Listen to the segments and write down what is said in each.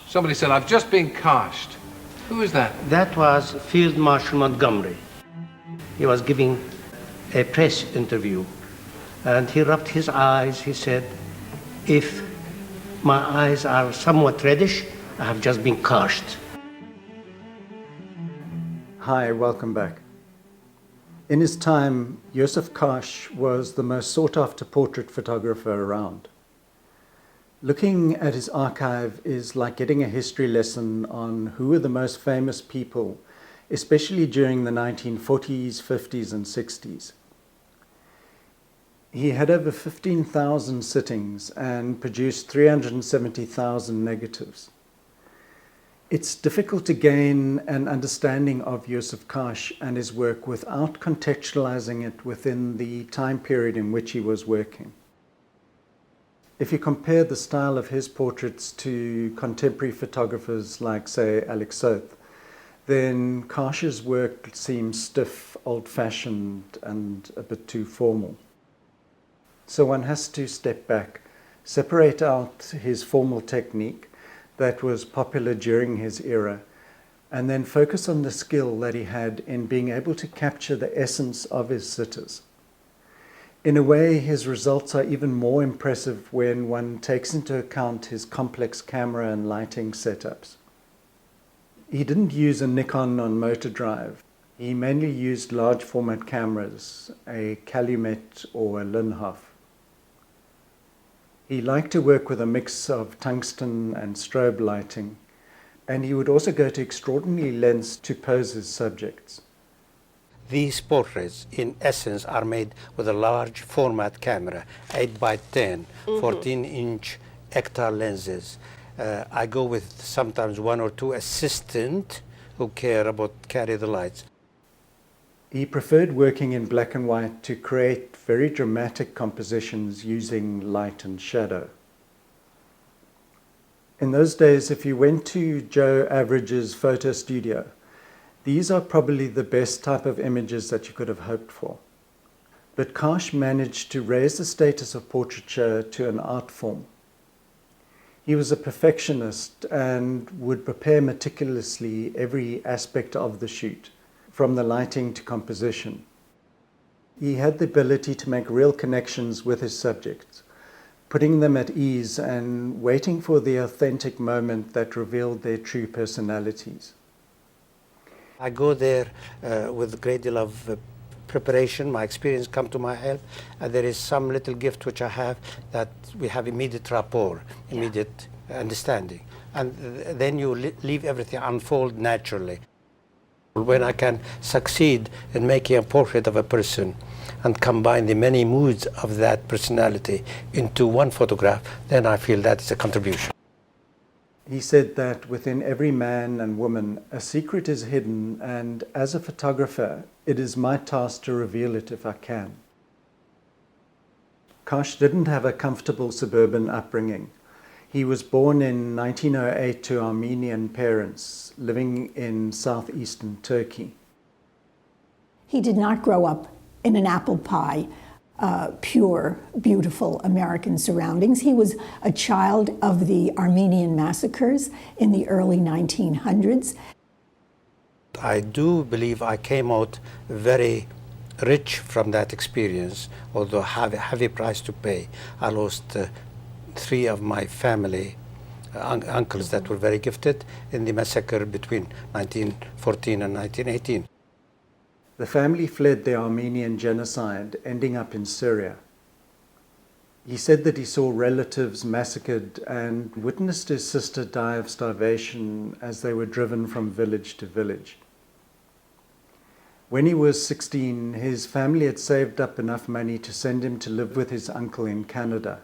Somebody said, I've just been Karshed. Who is that? That was Field Marshal Montgomery. He was giving a press interview, and he rubbed his eyes. He said, if my eyes are somewhat reddish, I have just been Karshed. Hi, welcome back. In his time, Yousuf Karsh was the most sought-after portrait photographer around. Looking at his archive is like getting a history lesson on who were the most famous people, especially during the 1940s, 50s, and 60s. He had over 15,000 sittings and produced 370,000 negatives. It's difficult to gain an understanding of Yousuf Karsh and his work without contextualizing it within the time period in which he was working. If you compare the style of his portraits to contemporary photographers like, say, Alex Soth, then Karsh's work seems stiff, old-fashioned, and a bit too formal. So one has to step back, separate out his formal technique that was popular during his era, and then focus on the skill that he had in being able to capture the essence of his sitters. In a way, his results are even more impressive when one takes into account his complex camera and lighting setups. He didn't use a Nikon on motor drive. He mainly used large format cameras, a Calumet or a Linhof. He liked to work with a mix of tungsten and strobe lighting, and he would also go to extraordinary lengths to pose his subjects. These portraits, in essence, are made with a large format camera, 8 by 10, 14-inch hectare lenses. I go with sometimes 1 or 2 assistants who care about carry the lights. He preferred working in black and white to create very dramatic compositions using light and shadow. In those days, if you went to Joe Average's photo studio, these are probably the best type of images that you could have hoped for. But Karsh managed to raise the status of portraiture to an art form. He was a perfectionist and would prepare meticulously every aspect of the shoot, from the lighting to composition. He had the ability to make real connections with his subjects, putting them at ease and waiting for the authentic moment that revealed their true personalities. I go there with a great deal of preparation. My experience come to my help, and there is some little gift which I have that we have immediate rapport, immediate understanding, and then you leave everything unfold naturally. When I can succeed in making a portrait of a person and combine the many moods of that personality into one photograph, then I feel that is a contribution. He said that within every man and woman, a secret is hidden, and as a photographer, it is my task to reveal it if I can. Karsh didn't have a comfortable suburban upbringing. He was born in 1908 to Armenian parents living in southeastern Turkey. He did not grow up in an apple pie, pure, beautiful American surroundings. He was a child of the Armenian massacres in the early 1900s. I do believe I came out very rich from that experience, although have a heavy price to pay. I lost 3 of my family uncles that were very gifted in the massacre between 1914 and 1918. The family fled the Armenian genocide, ending up in Syria. He said that he saw relatives massacred and witnessed his sister die of starvation as they were driven from village to village. When he was 16, his family had saved up enough money to send him to live with his uncle in Canada.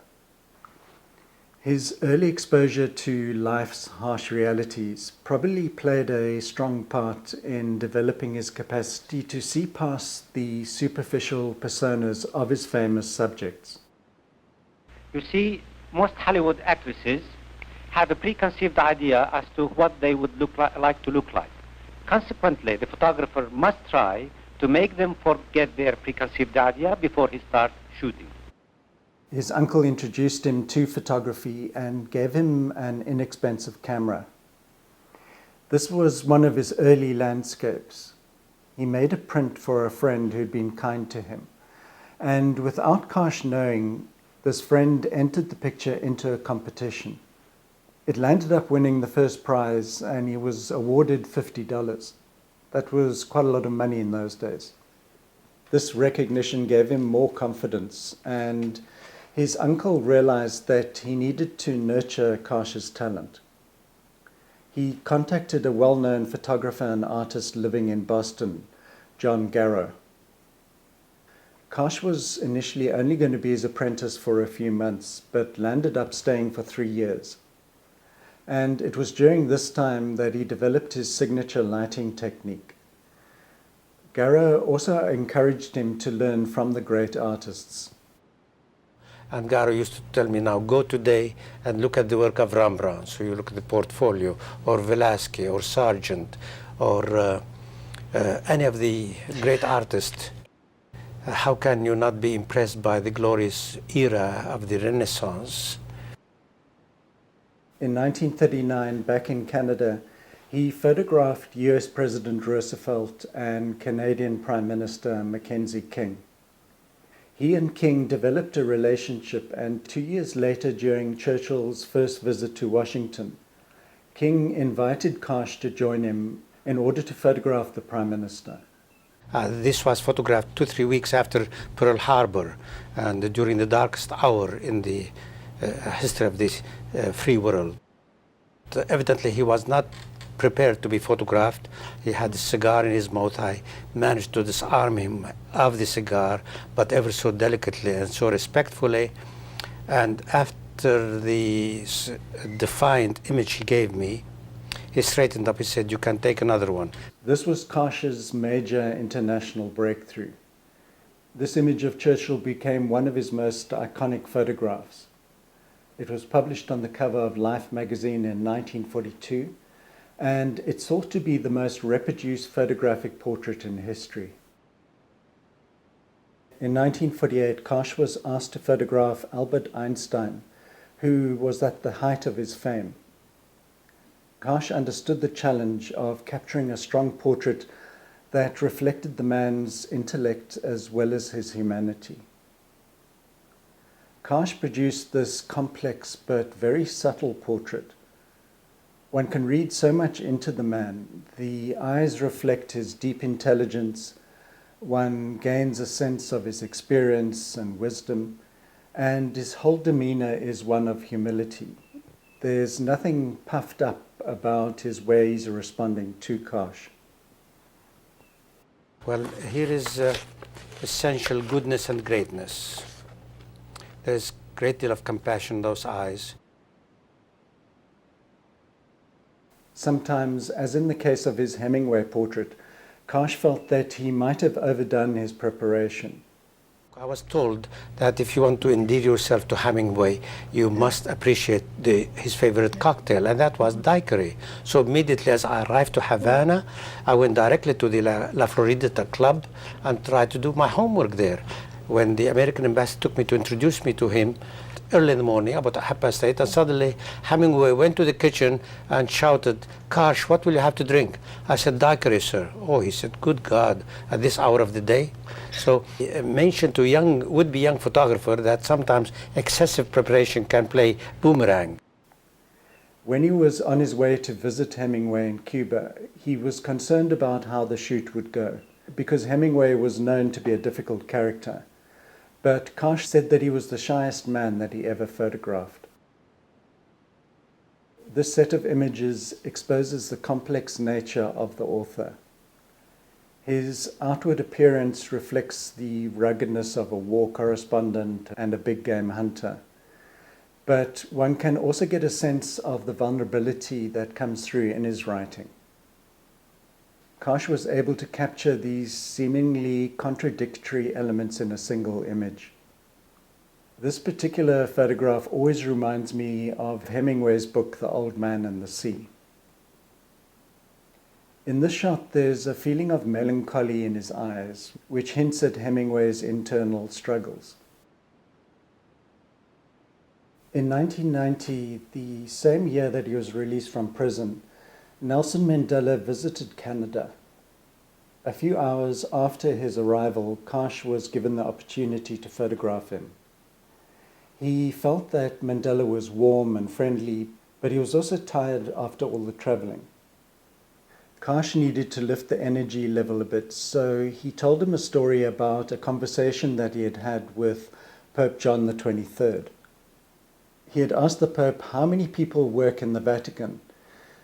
His early exposure to life's harsh realities probably played a strong part in developing his capacity to see past the superficial personas of his famous subjects. You see, most Hollywood actresses have a preconceived idea as to what they would like to look like. Consequently, the photographer must try to make them forget their preconceived idea before he starts shooting. His uncle introduced him to photography and gave him an inexpensive camera, This was one of his early landscapes. He made a print for a friend who'd been kind to him. And without Karsh knowing, this friend entered the picture into a competition. It landed up winning the first prize, and he was awarded $50. That was quite a lot of money in those days. This recognition gave him more confidence, and his uncle realized that he needed to nurture Karsh's talent. He contacted a well-known photographer and artist living in Boston, John Garrow. Karsh was initially only going to be his apprentice for a few months, but landed up staying for 3 years. And it was during this time that he developed his signature lighting technique. Garrow also encouraged him to learn from the great artists. And Garrow used to tell me, now go today and look at the work of Rembrandt. So you look at the portfolio, or Velázquez, or Sargent, or any of the great artists. How can you not be impressed by the glorious era of the Renaissance? In 1939, back in Canada, he photographed US President Roosevelt and Canadian Prime Minister Mackenzie King. He and King developed a relationship, and 2 years later, during Churchill's first visit to Washington, King invited Karsh to join him in order to photograph the Prime Minister. This was photographed 2-3 weeks after Pearl Harbor, and during the darkest hour in the history of this free world. Evidently, he was not prepared to be photographed. He had a cigar in his mouth. I managed to disarm him of the cigar, but ever so delicately and so respectfully. And after the defiant image he gave me, he straightened up. He said, "You can take another one." This was Karsh's major international breakthrough. This image of Churchill became one of his most iconic photographs. It was published on the cover of Life magazine in 1942, and it's thought to be the most reproduced photographic portrait in history. In 1948, Karsh was asked to photograph Albert Einstein, who was at the height of his fame. Karsh understood the challenge of capturing a strong portrait that reflected the man's intellect as well as his humanity. Karsh produced this complex but very subtle portrait. One can read so much into the man. The eyes reflect his deep intelligence. One gains a sense of his experience and wisdom, and his whole demeanor is one of humility. There's nothing puffed up about his ways of responding to Karsh. Well, here is essential goodness and greatness. There's a great deal of compassion in those eyes. Sometimes, as in the case of his Hemingway portrait, Karsh felt that he might have overdone his preparation. I was told that if you want to endear yourself to Hemingway, you must appreciate his favorite cocktail, and that was daiquiri. So immediately as I arrived to Havana, I went directly to the La Floridita Club and tried to do my homework there. When the American ambassador took me to introduce me to him, early in the morning, about 8:30, and suddenly Hemingway went to the kitchen and shouted, "Karsh, what will you have to drink?" I said, "Daiquiri, sir." Oh, he said, "Good God, at this hour of the day?" So he mentioned to would-be young photographer that sometimes excessive preparation can play boomerang. When he was on his way to visit Hemingway in Cuba, he was concerned about how the shoot would go, because Hemingway was known to be a difficult character. But Karsh said that he was the shyest man that he ever photographed. This set of images exposes the complex nature of the author. His outward appearance reflects the ruggedness of a war correspondent and a big game hunter. But one can also get a sense of the vulnerability that comes through in his writing. Karsh was able to capture these seemingly contradictory elements in a single image. This particular photograph always reminds me of Hemingway's book, The Old Man and the Sea. In this shot, there's a feeling of melancholy in his eyes, which hints at Hemingway's internal struggles. In 1990, the same year that he was released from prison, Nelson Mandela visited Canada. A few hours after his arrival, Karsh was given the opportunity to photograph him. He felt that Mandela was warm and friendly, but he was also tired after all the traveling. Karsh needed to lift the energy level a bit, so he told him a story about a conversation that he had had with Pope John XXIII. He had asked the Pope how many people work in the Vatican,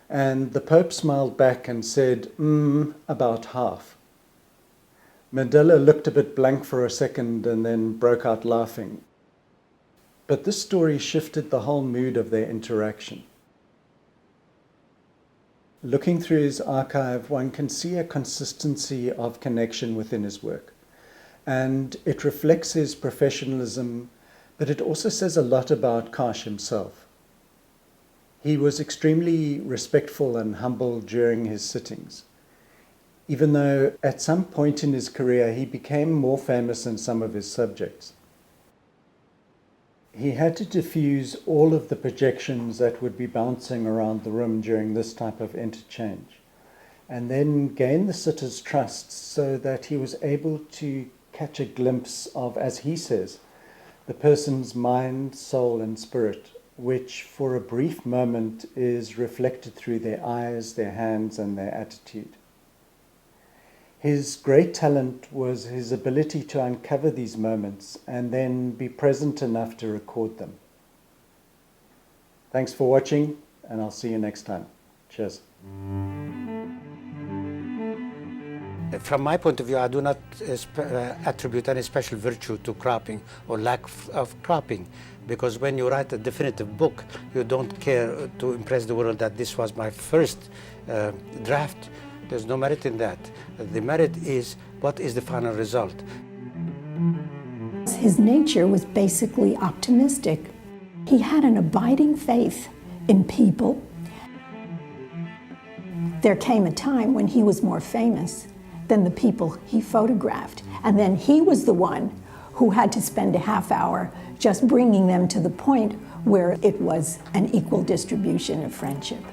and the Pope smiled back and said, about half. Mandela looked a bit blank for a second and then broke out laughing. But this story shifted the whole mood of their interaction. Looking through his archive, one can see a consistency of connection within his work. And it reflects his professionalism, but it also says a lot about Karsh himself. He was extremely respectful and humble during his sittings, even though at some point in his career he became more famous than some of his subjects. He had to diffuse all of the projections that would be bouncing around the room during this type of interchange, and then gain the sitters' trust so that he was able to catch a glimpse of, as he says, the person's mind, soul, and spirit, which for a brief moment is reflected through their eyes, their hands, and their attitude. His great talent was his ability to uncover these moments and then be present enough to record them. Thanks for watching, and I'll see you next time. Cheers. From my point of view, I do not attribute any special virtue to cropping or lack of cropping, because when you write a definitive book, you don't care to impress the world that this was my first draft. There's no merit in that. The merit is what is the final result. His nature was basically optimistic. He had an abiding faith in people. There came a time when he was more famous than the people he photographed. And then he was the one who had to spend a half hour just bringing them to the point where it was an equal distribution of friendship.